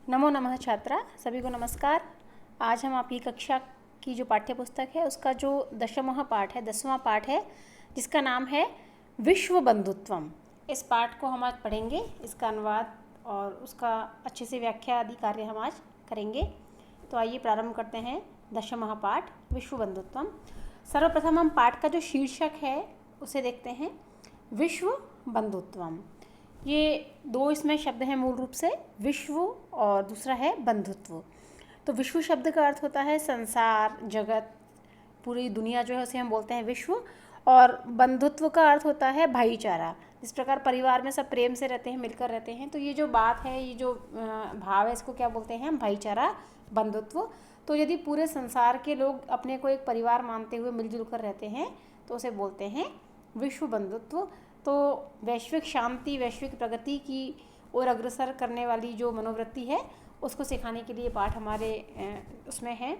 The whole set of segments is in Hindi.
नमो नमः छात्रा, सभी को नमस्कार। आज हम आपकी कक्षा की जो पाठ्य पुस्तक है उसका जो दशमः पाठ है, 10वां पाठ है, जिसका नाम है विश्व बंधुत्वम। इस पाठ को हम आज पढ़ेंगे, इसका अनुवाद और उसका अच्छे से व्याख्या आदि कार्य हम आज करेंगे। तो आइए प्रारंभ करते हैं। दशमः पाठ विश्व बंधुत्वम। सर्वप्रथम हम पाठ का जो शीर्षक है उसे देखते हैं, विश्व बंधुत्वम। ये दो इसमें शब्द हैं मूल रूप से, विश्व और दूसरा है बंधुत्व। तो विश्व शब्द का अर्थ होता है संसार, जगत, पूरी दुनिया जो है उसे हम बोलते हैं विश्व। और बंधुत्व का अर्थ होता है भाईचारा। जिस प्रकार परिवार में सब प्रेम से रहते हैं, मिलकर रहते हैं, तो ये जो बात है, ये जो भाव है, इसको क्या बोलते हैं हम? भाईचारा, बंधुत्व। तो यदि पूरे संसार के लोग अपने को एक परिवार मानते हुए मिलजुल कर रहते हैं तो उसे बोलते हैं विश्व बंधुत्व। तो वैश्विक शांति, वैश्विक प्रगति की ओर अग्रसर करने वाली जो मनोवृत्ति है उसको सिखाने के लिए पाठ हमारे उसमें है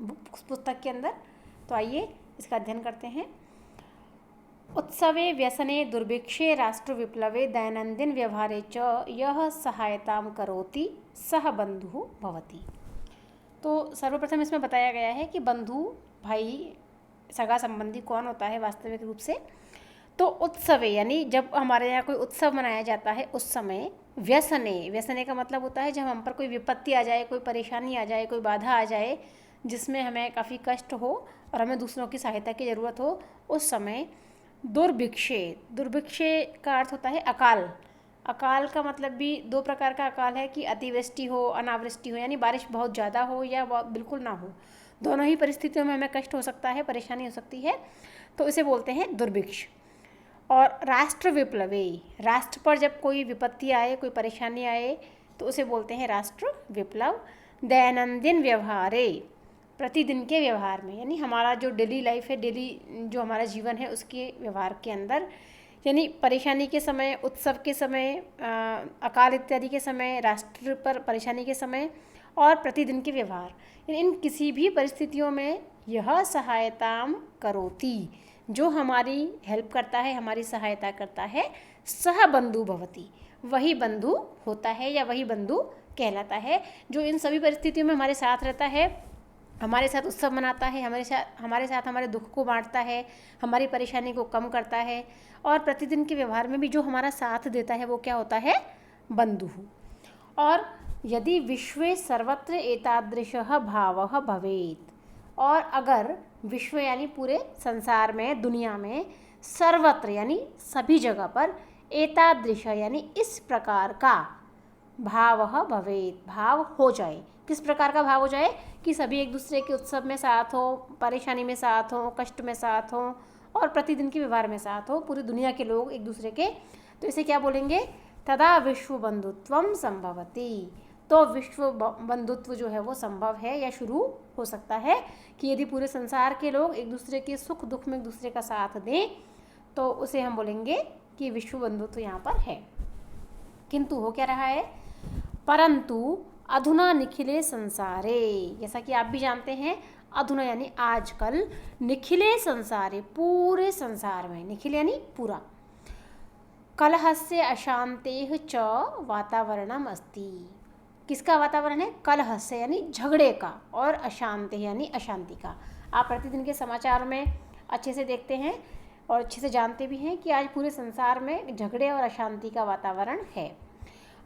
पुस्तक के अंदर। तो आइए इसका अध्ययन करते हैं। उत्सवे व्यसने दुर्भिक्षे राष्ट्र विप्लवे दैनंदिन व्यवहारे च यह सहायतां करोति सह बंधु भवति। तो सर्वप्रथम इसमें बताया गया है कि बंधु, भाई, सगा संबंधी कौन होता है वास्तविक रूप से। तो उत्सवे यानी जब हमारे यहाँ कोई उत्सव मनाया जाता है उस समय व्यसने, व्यसने का मतलब होता है जब हम पर कोई विपत्ति आ जाए, कोई परेशानी आ जाए, कोई बाधा आ जाए जिसमें हमें काफ़ी कष्ट हो और हमें दूसरों की सहायता की ज़रूरत हो, उस समय दुर्भिक्षे, दुर्भिक्षे का अर्थ होता है अकाल। अकाल का मतलब भी दो प्रकार का अकाल है कि अतिवृष्टि हो, अनावृष्टि हो, यानी बारिश बहुत ज़्यादा हो या बिल्कुल ना हो। दोनों ही परिस्थितियों में हमें कष्ट हो सकता है, परेशानी हो सकती है, तो इसे बोलते हैं दुर्भिक्ष। और राष्ट्र विप्लवे, राष्ट्र पर जब कोई विपत्ति आए, कोई परेशानी आए तो उसे बोलते हैं राष्ट्र विप्लव। दैनंदिन व्यवहारे, प्रतिदिन के व्यवहार में, यानी हमारा जो डेली लाइफ है, डेली जो हमारा जीवन है उसके व्यवहार के अंदर, यानी परेशानी के समय, उत्सव के समय, अकाल इत्यादि के समय, राष्ट्र पर परेशानी के समय और प्रतिदिन के व्यवहार, इन किसी भी परिस्थितियों में यह सहायतां करोति, जो हमारी हेल्प करता है, हमारी सहायता करता है, सह बंधु भवति, वही बंधु होता है या वही बंधु कहलाता है, जो इन सभी परिस्थितियों में हमारे साथ रहता है, हमारे साथ उत्सव मनाता है, हमारे साथ हमारे दुख को बांटता है, हमारी परेशानी को कम करता है, और प्रतिदिन के व्यवहार में भी जो हमारा साथ देता है वो क्या होता है? बंधु। और यदि विश्वे सर्वत्र एतादृशः भावः भवेत्, और अगर विश्व यानी पूरे संसार में, दुनिया में, सर्वत्र यानी सभी जगह पर, एतादृश यानी इस प्रकार का भावः भवेत्, भाव हो जाए। किस प्रकार का भाव हो जाए? कि सभी एक दूसरे के उत्सव में साथ हो, परेशानी में साथ हो, कष्ट में साथ हो और प्रतिदिन के व्यवहार में साथ हो, पूरी दुनिया के लोग एक दूसरे के, तो इसे क्या बोलेंगे? तदा विश्व बंधुत्वम संभवति। तो विश्व बंधुत्व जो है वो संभव है या शुरू हो सकता है कि यदि पूरे संसार के लोग एक दूसरे के सुख दुख में एक दूसरे का साथ दें तो उसे हम बोलेंगे कि विश्व बंधुत्व यहाँ पर है। किंतु हो क्या रहा है? परंतु अधुना निखिले संसारे, जैसा कि आप भी जानते हैं, अधुना यानी आजकल, निखिले संसारे पूरे संसार में, निखिल यानी पूरा, कलहस्य अशांतेः च वातावरणम अस्ति। किसका वातावरण है? कलह से यानी झगड़े का, और अशांति यानी अशांति का। आप प्रतिदिन के समाचार में अच्छे से देखते हैं और अच्छे से जानते भी हैं कि आज पूरे संसार में झगड़े और अशांति का वातावरण है।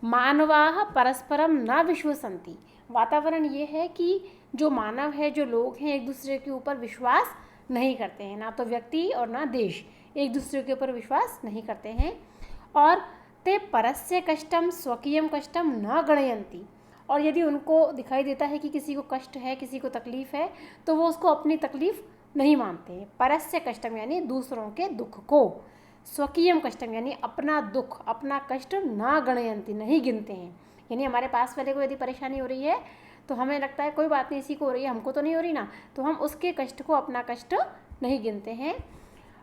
मानवाः परस्परम न विश्वसन्ति, वातावरण ये है कि जो मानव है, जो लोग हैं, एक दूसरे के ऊपर विश्वास नहीं करते हैं, ना तो व्यक्ति और ना देश एक दूसरे के ऊपर विश्वास नहीं करते हैं। और ते परस्य कष्टम स्वकीयम कष्टम न गणयन्ति, और यदि उनको दिखाई देता है कि किसी को कष्ट है, किसी को तकलीफ़ है, तो वो उसको अपनी तकलीफ़ नहीं मानते हैं। परस्य कष्टम यानी दूसरों के दुख को, स्वकीयम कष्टम यानी अपना दुख, अपना कष्ट न गणयन्ति नहीं गिनते हैं। यानी हमारे पास वाले को यदि परेशानी हो रही है तो हमें लगता है कोई बात नहीं, इसी को हो रही है, हमको तो नहीं हो रही ना, तो हम उसके कष्ट को अपना कष्ट नहीं गिनते हैं।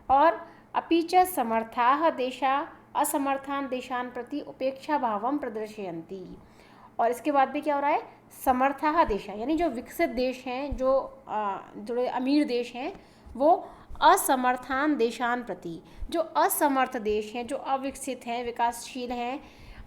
और अपि च समर्थाः देशा असमर्थान देशान प्रति उपेक्षा भावम प्रदर्शयन्ति, और इसके बाद भी क्या हो रहा है? समर्थाः देशा यानी जो विकसित देश हैं, जो अमीर देश हैं, वो असमर्थान देशान प्रति, जो असमर्थ देश हैं, जो अविकसित हैं, विकासशील हैं,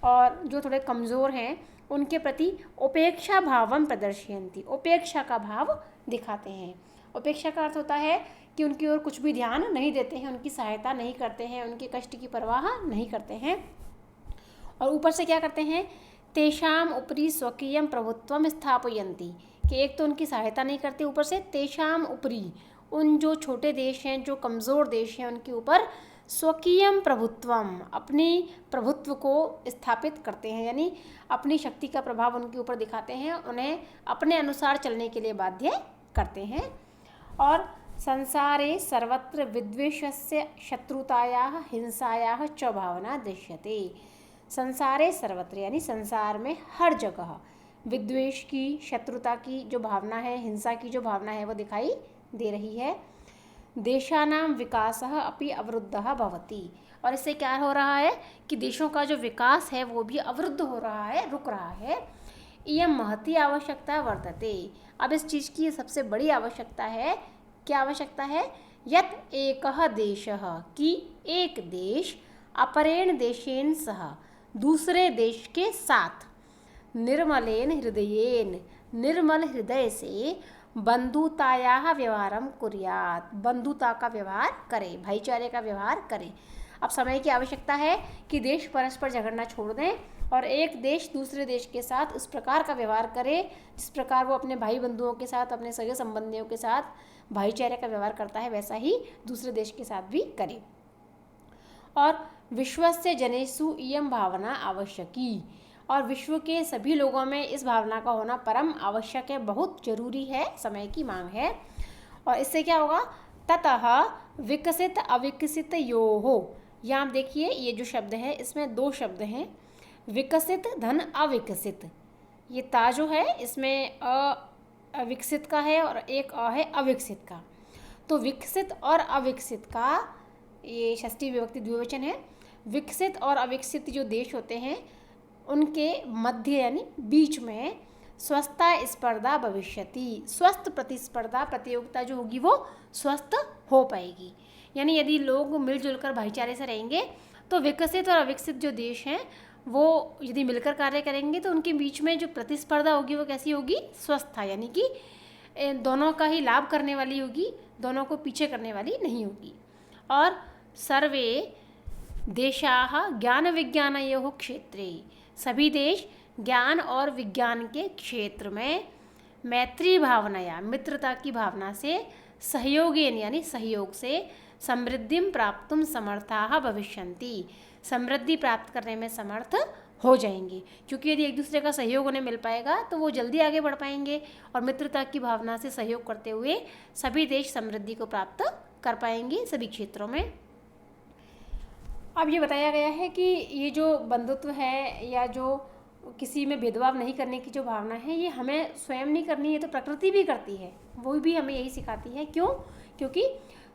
और जो थोड़े कमज़ोर हैं उनके प्रति उपेक्षा भावम प्रदर्शयन्ति, उपेक्षा का भाव दिखाते हैं। उपेक्षा का अर्थ होता है कि उनकी ओर कुछ भी ध्यान नहीं देते हैं, उनकी सहायता नहीं करते हैं, उनके कष्ट की परवाह नहीं करते हैं। और ऊपर से क्या करते हैं, तेषाम उपरि स्वकीयम प्रभुत्वम स्थापयन्ति, कि एक तो उनकी सहायता नहीं करते, ऊपर से तेषाम उपरि, उन जो छोटे देश हैं, जो कमज़ोर देश हैं, उनके ऊपर स्वकीयम प्रभुत्वम, अपनी प्रभुत्व को स्थापित करते हैं, यानी अपनी शक्ति का प्रभाव उनके ऊपर दिखाते हैं, उन्हें अपने अनुसार चलने के लिए बाध्य करते हैं। और संसारे सर्वत्र विद्वेषस्य शत्रुतायाः हिंसायाः च भावना दृश्यते। संसारे सर्वत्र यानी संसार में हर जगह विद्वेष की, शत्रुता की जो भावना है, हिंसा की जो भावना है वो दिखाई दे रही है। देशानां विकासः अपि अवरुद्धः भवति, और इससे क्या हो रहा है कि देशों का जो विकास है वो भी अवरुद्ध हो रहा है, रुक रहा है। इयं महती आवश्यकता वर्तते, अब इस चीज़ की सबसे बड़ी आवश्यकता है, क्या आवश्यकता है, यत् एकः देशः, कि एक देश अपरेण देशेन सह, दूसरे देश के साथ, निर्मलेन हृदयेन, निर्मल हृदय से बंधुतायाः व्यवहारम कुर्यात्, बंधुता का व्यवहार करे, भाईचारे का व्यवहार करे। अब समय की आवश्यकता है कि देश परस्पर झगड़ना छोड़ दें और एक देश दूसरे देश के साथ उस प्रकार का व्यवहार करे जिस प्रकार वो अपने भाई बंधुओं के साथ, अपने सगे संबंधियों के साथ भाईचारे का व्यवहार करता है, वैसा ही दूसरे देश के साथ भी करे। और विश्वस्य जनेषु इयं भावना आवश्यकी, और विश्व के सभी लोगों में इस भावना का होना परम आवश्यक है, बहुत जरूरी है, समय की मांग है। और इससे क्या होगा, ततः विकसित अविकसित योः, यहाँ आप देखिए ये जो शब्द है इसमें दो शब्द हैं, विकसित धन अविकसित। ये ता जो है इसमें अविकसित का है और एक अ है अविकसित का। तो विकसित और अविकसित का ये षष्ठी विभक्ति द्विवचन है। विकसित और अविकसित जो देश होते हैं उनके मध्य यानी बीच में स्वस्था स्पर्धा भविष्यति, स्वस्थ प्रतिस्पर्धा प्रतियोगिता जो होगी वो स्वस्थ हो पाएगी। यानी यदि लोग मिलजुल कर भाईचारे से रहेंगे तो विकसित और अविकसित जो देश हैं वो यदि मिलकर कार्य करेंगे तो उनके बीच में जो प्रतिस्पर्धा होगी वो कैसी होगी, स्वस्था, यानी कि दोनों का ही लाभ करने वाली होगी, दोनों को पीछे करने वाली नहीं होगी। और सर्वे देशाः ज्ञान विज्ञानयोः क्षेत्रे, सभी देश ज्ञान और विज्ञान के क्षेत्र में मैत्री भावनाया, मित्रता की भावना से, सहयोगेन यानी सहयोग से, समृद्धिं प्राप्तुं समर्थाः भविष्यन्ति, समृद्धि प्राप्त करने में समर्थ हो जाएंगे। क्योंकि यदि एक दूसरे का सहयोग उन्हें मिल पाएगा तो वो जल्दी आगे बढ़ पाएंगे और मित्रता की भावना से सहयोग करते हुए सभी देश समृद्धि को प्राप्त कर पाएंगे सभी क्षेत्रों में। अब ये बताया गया है कि ये जो बंधुत्व है या जो किसी में भेदभाव नहीं करने की जो भावना है ये हमें स्वयं नहीं करनी है, तो प्रकृति भी करती है, वो भी हमें यही सिखाती है। क्यों? क्योंकि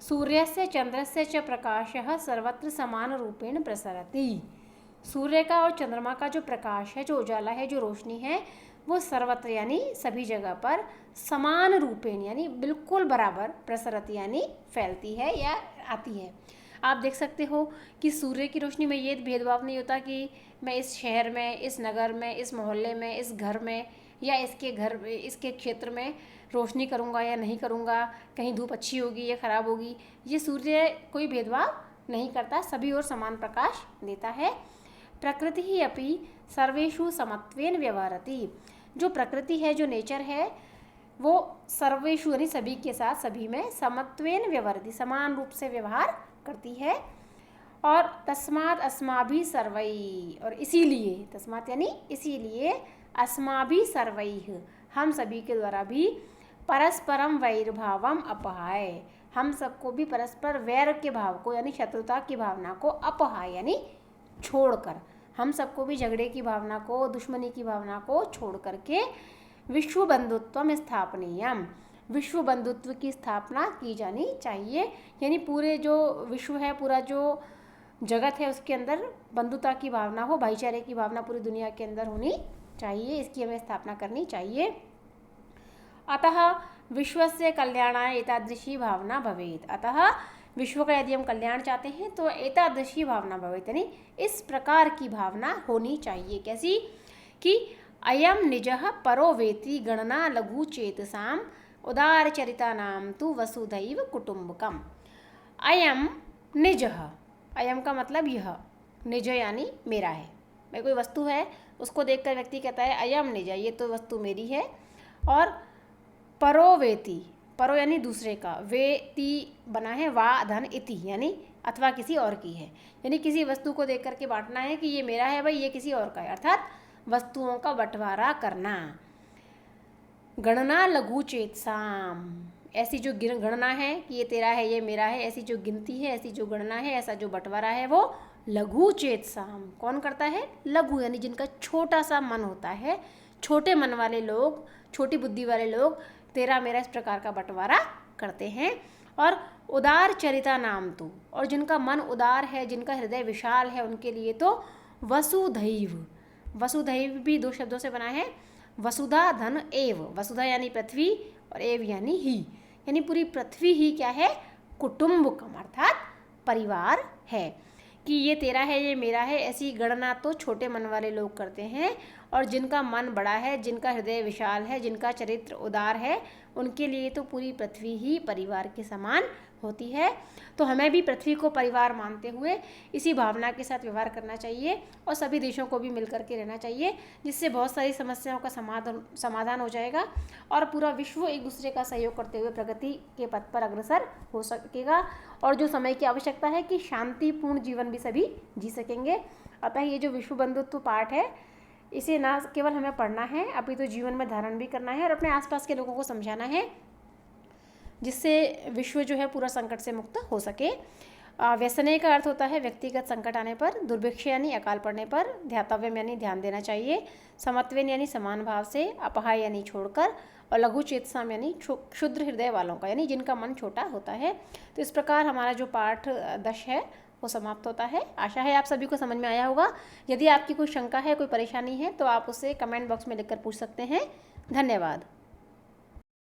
सूर्यस्य चंद्रस्य च प्रकाशः सर्वत्र समान रूपेण प्रसरति, सूर्य का और चंद्रमा का जो प्रकाश है, जो उजाला है, जो रोशनी है, वो सर्वत्र यानी सभी जगह पर समान रूपेण यानी बिल्कुल बराबर, प्रसरति यानी फैलती है या आती है। आप देख सकते हो कि सूर्य की रोशनी में ये भेदभाव नहीं होता कि मैं इस शहर में, इस नगर में, इस मोहल्ले में, इस घर में या इसके क्षेत्र में रोशनी करूँगा या नहीं करूँगा, कहीं धूप अच्छी होगी या ख़राब होगी। ये सूर्य कोई भेदभाव नहीं करता, सभी ओर समान प्रकाश देता है। प्रकृति ही अपि सर्वेषु समत्वेन व्यवहरति, जो प्रकृति है, जो नेचर है, वो सर्वेषु यानी सभी के साथ, सभी में समत्वेन व्यवहरति, समान रूप से व्यवहार करती है। और तस्मात् अस्माभिः सर्वैः, और इसीलिए, तस्मात् यानी इसीलिए, अस्माभिः सर्वैः हम सभी के द्वारा भी परस्परम वैरभावम अपहाय, हम सबको भी परस्पर वैर के भाव को यानी शत्रुता की भावना को अपहाय यानी छोड़कर, हम सबको भी झगड़े की भावना को, दुश्मनी की भावना को छोड़ करके विश्व बंधुत्वम स्थापनीयम, विश्व बंधुत्व की स्थापना की जानी चाहिए। यानी पूरे जो विश्व है, पूरा जो जगत है, उसके अंदर बंधुता की भावना हो, भाईचारे की भावना पूरी दुनिया के अंदर होनी चाहिए, इसकी हमें स्थापना करनी चाहिए। अतः विश्वस्य कल्याणाय एतादृशी भावना भवेत्, अतः विश्व का यदि हम कल्याण चाहते हैं तो एतादृशी भावना भवेत्, यानी इस प्रकार की भावना होनी चाहिए। कैसी? कि अयम निजः परो वेति गणना लघु चेतसाम उदार चरितानाम तु वसुधैव कुटुम्बकम। अयम निजः, अयम का मतलब यह, निज यानी मेरा है। मैं कोई वस्तु है उसको देखकर व्यक्ति कहता है अयम निज, ये तो वस्तु मेरी है। और परो वेति, परो यानी दूसरे का, वेति बना है वा धन इति यानी अथवा किसी और की है, यानी किसी वस्तु को देख करके बांटना है कि ये मेरा है भाई, ये किसी और का है, अर्थात वस्तुओं का बंटवारा करना। गणना लघु चेतसाम, ऐसी जो गणना है कि ये तेरा है ये मेरा है, ऐसी जो गिनती है, ऐसी जो गणना है, ऐसा जो बंटवारा है वो लघु चेतसाम कौन करता है? लघु यानी जिनका छोटा सा मन होता है, छोटे मन वाले लोग, छोटी बुद्धि वाले लोग तेरा मेरा इस प्रकार का बंटवारा करते हैं। और उदार चरिता नाम तो, और जिनका मन उदार है, जिनका हृदय विशाल है, उनके लिए तो वसुधैव, वसुधैव भी दो शब्दों से बना है, वसुधा धन एव, वसुधा यानी पृथ्वी और एव यानी ही, यानी पूरी पृथ्वी ही क्या है? कुटुम्बकम अर्थात परिवार है। कि ये तेरा है ये मेरा है, ऐसी गणना तो छोटे मन वाले लोग करते हैं, और जिनका मन बड़ा है, जिनका हृदय विशाल है, जिनका चरित्र उदार है, उनके लिए तो पूरी पृथ्वी ही परिवार के समान होती है। तो हमें भी पृथ्वी को परिवार मानते हुए इसी भावना के साथ व्यवहार करना चाहिए और सभी देशों को भी मिलकर के रहना चाहिए, जिससे बहुत सारी समस्याओं का समाधान हो जाएगा और पूरा विश्व एक दूसरे का सहयोग करते हुए प्रगति के पथ पर अग्रसर हो सकेगा। और जो समय की आवश्यकता है कि शांतिपूर्ण जीवन भी सभी जी सकेंगे। अतः ये जो विश्व बंधुत्व पाठ है, इसे ना केवल हमें पढ़ना है, अभी तो जीवन में धारण भी करना है और अपने आसपास के लोगों को समझाना है, जिससे विश्व जो है पूरा संकट से मुक्त हो सके। व्यसने का अर्थ होता है व्यक्तिगत संकट आने पर, दुर्भिक्ष यानी अकाल पड़ने पर, ध्यातव्यम यानी ध्यान देना चाहिए, समत्वेन यानी समान भाव से, अपहाय यानी छोड़कर, और लघु चेतसाम यानी क्षुद्र हृदय वालों का, यानी जिनका मन छोटा होता है। तो इस प्रकार हमारा जो पाठ 10 है वो समाप्त होता है। आशा है आप सभी को समझ में आया होगा। यदि आपकी कोई शंका है, कोई परेशानी है, तो आप उसे कमेंट बॉक्स में लिखकर पूछ सकते हैं। धन्यवाद।